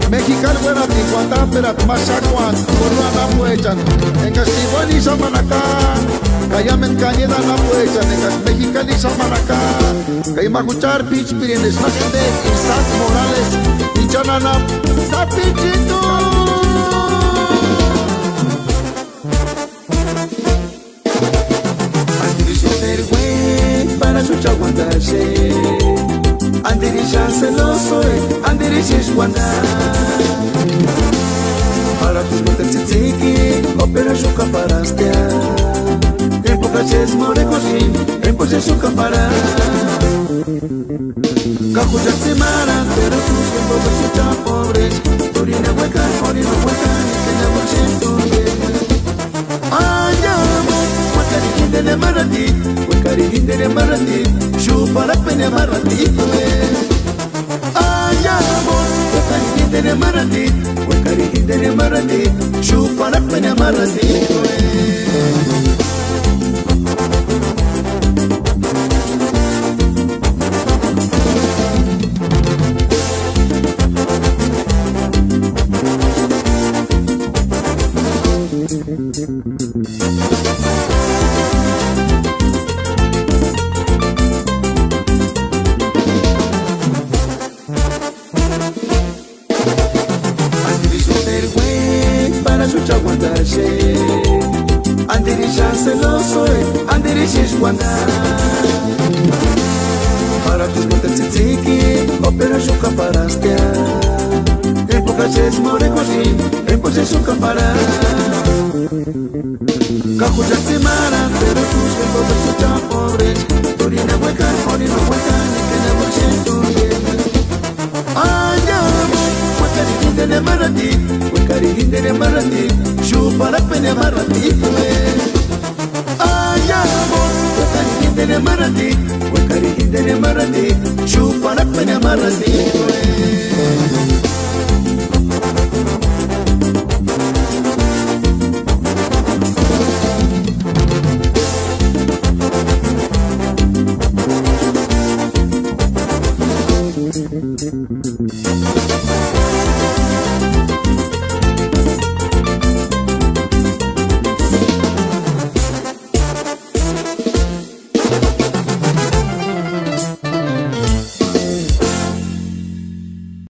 Mexicano buena ticuanta pera masacuan Corona puechan En Castiboni samanacá Kayamen cañeda na puechan En Mexicali samanacá Kaymacuchar pitch pirines Nasende Isaac Morales Pichanana Tapichito Andirisha tergüey Para su chaguandache Andirisha celoso Andirisha guanda Para tu no te chichiqui Opera su caparastea En poca ches more cosín En poche su capara Cajucha semana Pero tus que poca chucha pobres Torina hueca, orina hueca Ni que la Ay, amor Huecariginde marati Huecariginde marati Chupa la pena marati Ay, amor Huecariginde marati Huecariginde marati Chupa la pena marati Andirisha celoso, andirisha guanda Para tus botas chichiqui, opera su caparastea En poca ches more cosín, en poche su capara Cajucha semana, pero tus que botas chucha pobres Torina hueca, orina hueca, ni que la bolche tu Ay, amor, huecariginde marati Huecariginde marati Chupa la pena marati Ay, amor Huecariginde marati Huecariginde marati Chupa la pena marati